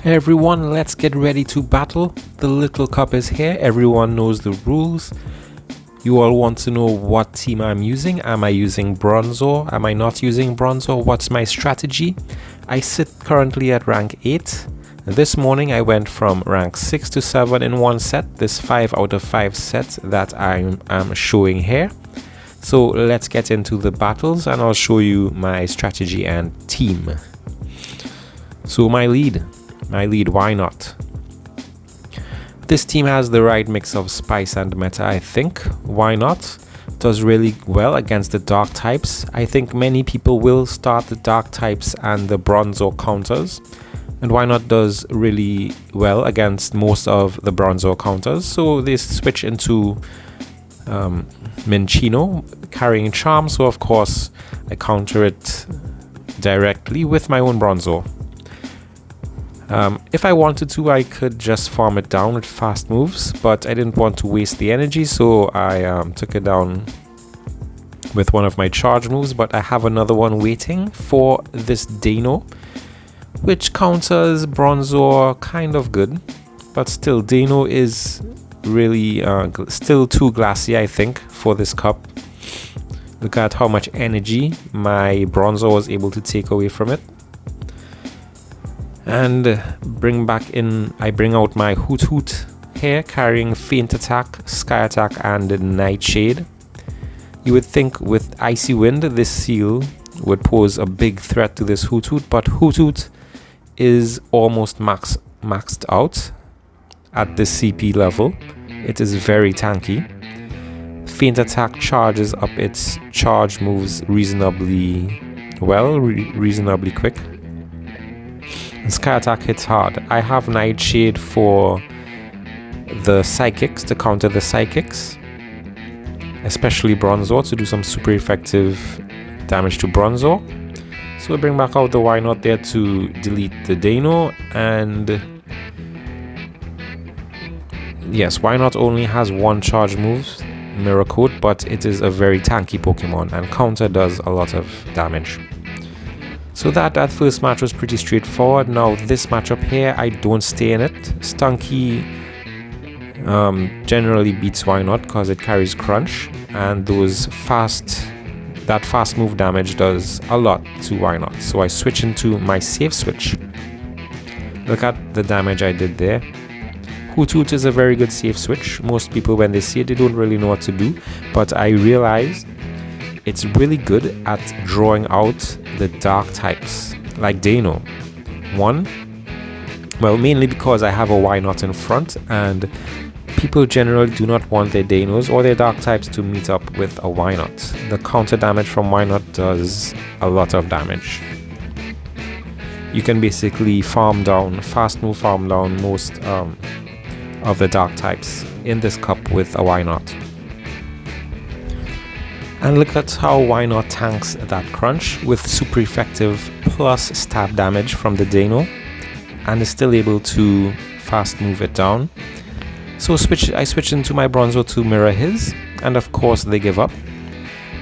Hey everyone, let's get ready to battle. The little cup is here. Everyone knows the rules. You all want to know what team I'm using. Am I using Bronzor? Am I not using Bronzor? What's my strategy? I sit currently at rank 8. This morning I went from rank 6 to 7 in one set. This 5 out of 5 set that I'm showing here. So let's get into the battles and I'll show you my strategy and team. So my lead, why not? This team has the right mix of spice and meta, I think. Why not? Does really well against the dark types. I think many people will start the dark types and the Bronzor counters. And why not does really well against most of the Bronzor counters. So they switch into Minchino carrying charm. So of course I counter it directly with my own Bronzor. If I wanted to, I could just farm it down with fast moves, but I didn't want to waste the energy, so I took it down with one of my charge moves. But I have another one waiting for this Dano, which counters Bronzor kind of good, but still Dano is really still too glassy, I think, for this cup. Look at how much energy my Bronzor was able to take away from it. And I bring out my Hoothoot here, carrying Faint Attack, Sky Attack, and Nightshade. You would think with Icy Wind, this seal would pose a big threat to this Hoothoot, but Hoothoot is almost maxed out at the CP level. It is very tanky. Faint Attack charges up its charge moves reasonably well, reasonably quick. And Sky Attack hits hard. I have Nightshade for the Psychics, to counter the Psychics, especially Bronzor, to do some super effective damage to Bronzor. So we bring back out the Why Not there to delete the Dano. And yes, Why Not only has one charge move, Mirror Coat, but it is a very tanky Pokemon and counter does a lot of damage. So that first match was pretty straightforward. Now this matchup here, I don't stay in it. Stunky generally beats Why Not because it carries Crunch, and that fast move damage does a lot to Why Not. So I switch into my safe switch. Look at the damage I did there. Hoothoot is a very good safe switch. Most people, when they see it, they don't really know what to do, but I realized it's really good at drawing out the dark types, like Dano. Mainly because I have a Why Not in front, and people generally do not want their Danos or their dark types to meet up with a Why Not. The counter damage from Why Not does a lot of damage. You can basically fast move farm down most of the dark types in this cup with a Why Not. And look at how Why Not tanks that Crunch with super effective plus stab damage from the Dano, and is still able to fast move it down. So I switch into my Bronzor to mirror his, and of course they give up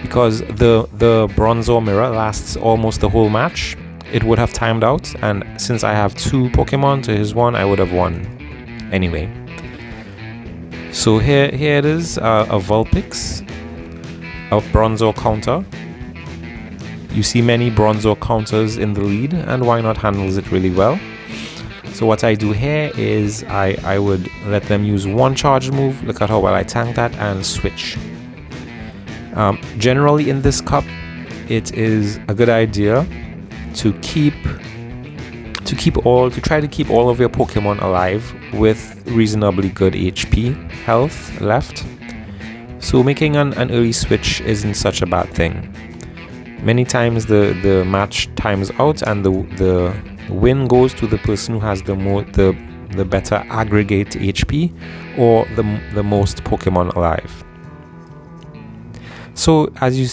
because the Bronzor mirror lasts almost the whole match. It would have timed out, and since I have 2 Pokemon to his 1, I would have won anyway. So here it is, a Vulpix, a Bronzor counter. You see many Bronzor counters in the lead, and Why Not handles it really well. So what I do here is I would let them use one charge move. Look at how well I tank that, and switch. Generally in this cup, it is a good idea to try to keep all of your Pokemon alive with reasonably good HP health left. So making an early switch isn't such a bad thing. Many times the match times out and the win goes to the person who has the better aggregate HP or the most Pokemon alive. So as you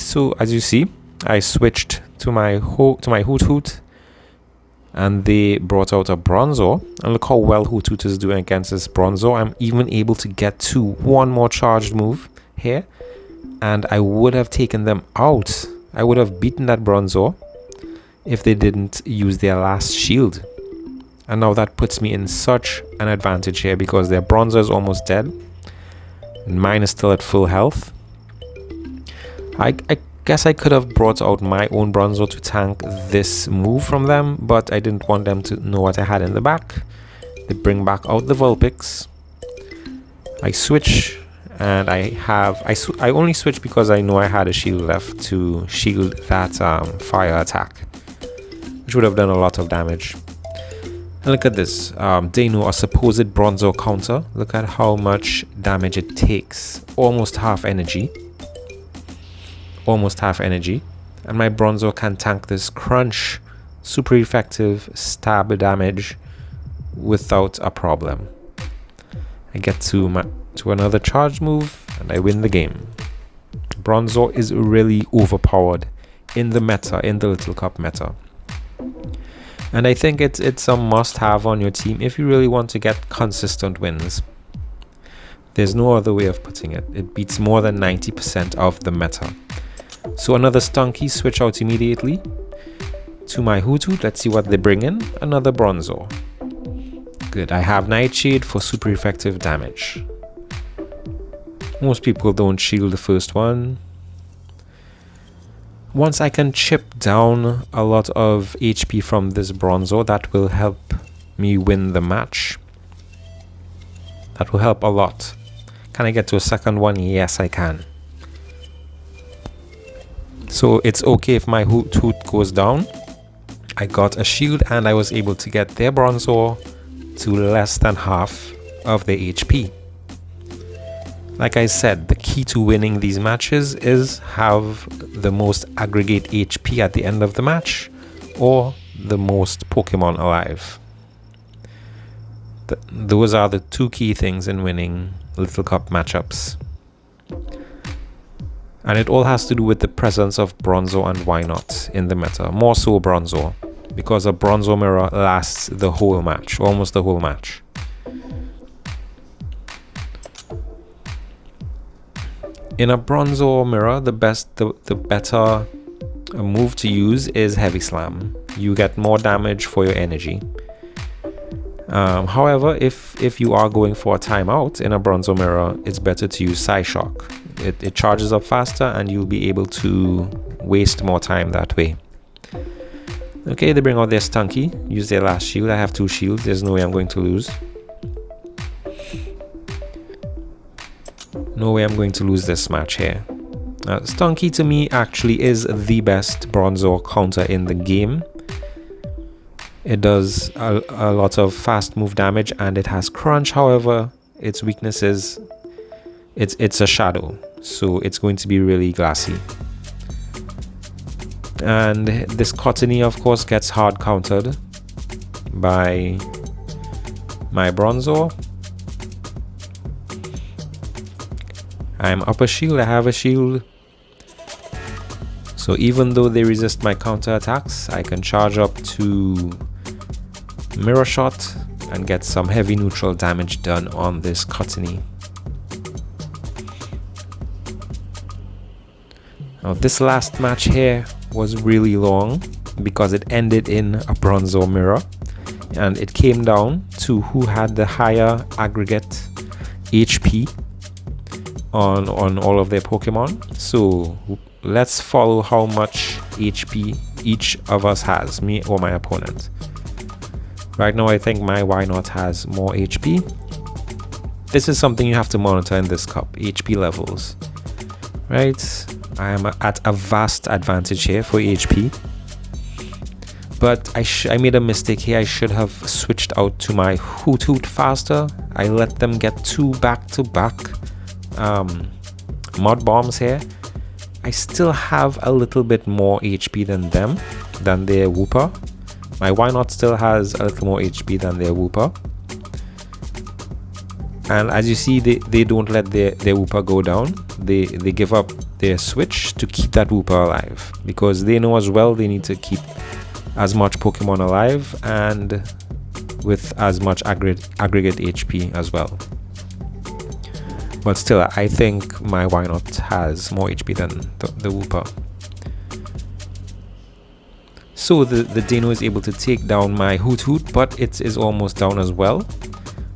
see, I switched to my Hoothoot, and they brought out a Bronzor, and look how well Hoothoot is doing against this Bronzor. I'm even able to get to one more charged move here, and I would have taken them out. I would have beaten that Bronzor if they didn't use their last shield. And now that puts me in such an advantage here because their Bronzor is almost dead. And mine is still at full health. I guess I could have brought out my own Bronzor to tank this move from them, but I didn't want them to know what I had in the back. They bring back out the Vulpix. I switch, and I only switch because I know I had a shield left to shield that fire attack, which would have done a lot of damage. And look at this, they know a supposed Bronzor counter. Look at how much damage it takes. Almost half energy. Almost half energy. And my Bronzor can tank this crunch, super effective stab damage without a problem. I get to another charge move and I win the game. Bronzor is really overpowered in the meta, in the Little Cup meta. And I think it's a must-have on your team if you really want to get consistent wins. There's no other way of putting it. It beats more than 90% of the meta. So another Stunky, switch out immediately to my Hoothoot. Let's see what they bring in. Another Bronzor. Good. I have Nightshade for super effective damage. Most people don't shield the first one. Once I can chip down a lot of HP from this Bronzor, that will help me win the match. That will help a lot. Can I get to a second one? Yes, I can. So it's okay if my Hoothoot goes down. I got a shield and I was able to get their Bronzor to less than half of the HP. Like I said, the key to winning these matches is have the most aggregate HP at the end of the match or the most Pokemon alive. Those are the two key things in winning Little Cup matchups. And it all has to do with the presence of Bronzor and Wynot in the meta. More so Bronzor, because a Bronzor mirror lasts the whole match, almost the whole match. In a Bronzor mirror, the better move to use is Heavy Slam. You get more damage for your energy. However, if you are going for a timeout in a Bronzor mirror, it's better to use Psyshock. It charges up faster and you'll be able to waste more time that way. Okay, they bring out their Stunky, use their last shield. I have 2 shields, there's no way I'm going to lose. No way I'm going to lose this match here. Stunky to me actually is the best Bronzor counter in the game. It does a lot of fast move damage and it has crunch. However, its weakness is it's a shadow, so it's going to be really glassy. And this Cottony of course gets hard countered by my Bronzor. I'm up a shield, I have a shield. So even though they resist my counter attacks, I can charge up to Mirror Shot and get some heavy neutral damage done on this Cottony. Now this last match here was really long because it ended in a Bronzor mirror and it came down to who had the higher aggregate HP on all of their Pokemon. So let's follow how much HP each of us has, me or my opponent. Right now I think my Wynot has more HP. This is something you have to monitor in this cup, HP levels. Right, I am at a vast advantage here for HP. But I made a mistake here. I should have switched out to my Hoothoot faster. I let them get 2 back-to-back Mud Bombs here. I still have a little bit more HP than them, than their Wooper. My Wynot still has a little more HP than their Wooper. And as you see, they don't let their Wooper go down. They give up their switch to keep that Wooper alive, because they know as well they need to keep as much Pokemon alive and with as much aggregate HP as well. But still, I think my Wynot has more HP than the Wooper. So the Dino is able to take down my Hoothoot, but it is almost down as well.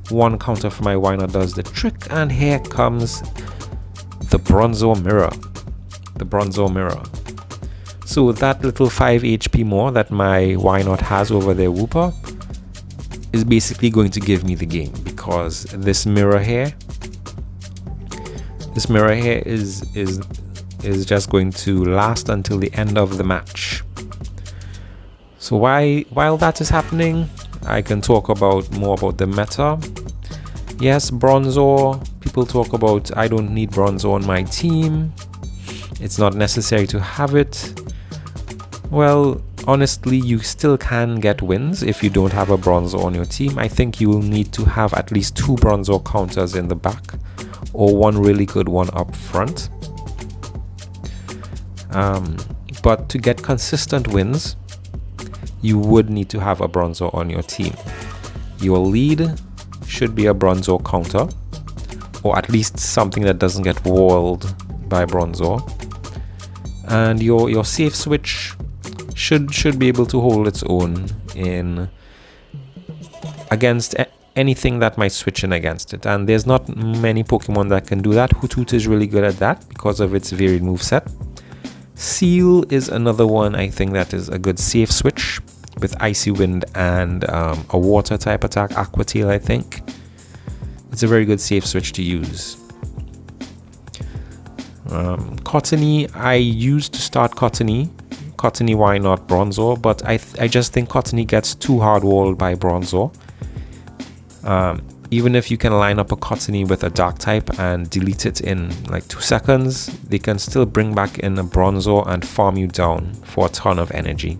One counter for my Wynot does the trick, and here comes the Bronzor Mirror. The Bronzor Mirror. So that little 5 HP more that my Wynot has over their Wooper is basically going to give me the game, because this mirror here is just going to last until the end of the match. So while that is happening, I can talk more about the meta. Yes, Bronzor. People talk about, I don't need Bronzor on my team. It's not necessary to have it. Well, honestly, you still can get wins if you don't have a Bronzor on your team. I think you will need to have at least 2 Bronzor counters in the back, or one really good one up front. But to get consistent wins, you would need to have a Bronzor on your team. Your lead should be a Bronzor counter, or at least something that doesn't get walled by Bronzor. And your safe switch should be able to hold its own against anything that might switch in against it. And there's not many Pokemon that can do that. Hoothoot is really good at that because of its varied moveset. Seal is another one I think that is a good safe switch with Icy Wind and a water type attack, Aqua Tail I think. It's a very good safe switch to use. Cottony, I used to start Cottony. Why not Bronzor? But I just think Cottony gets too hard walled by Bronzor. Even if you can line up a Cottony with a dark type and delete it in like 2 seconds, they can still bring back in a Bronzor and farm you down for a ton of energy.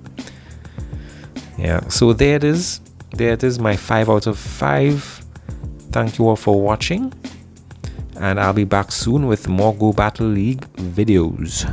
Yeah, so there it is. There it is, my 5 out of 5. Thank you all for watching, and I'll be back soon with more Go Battle League videos.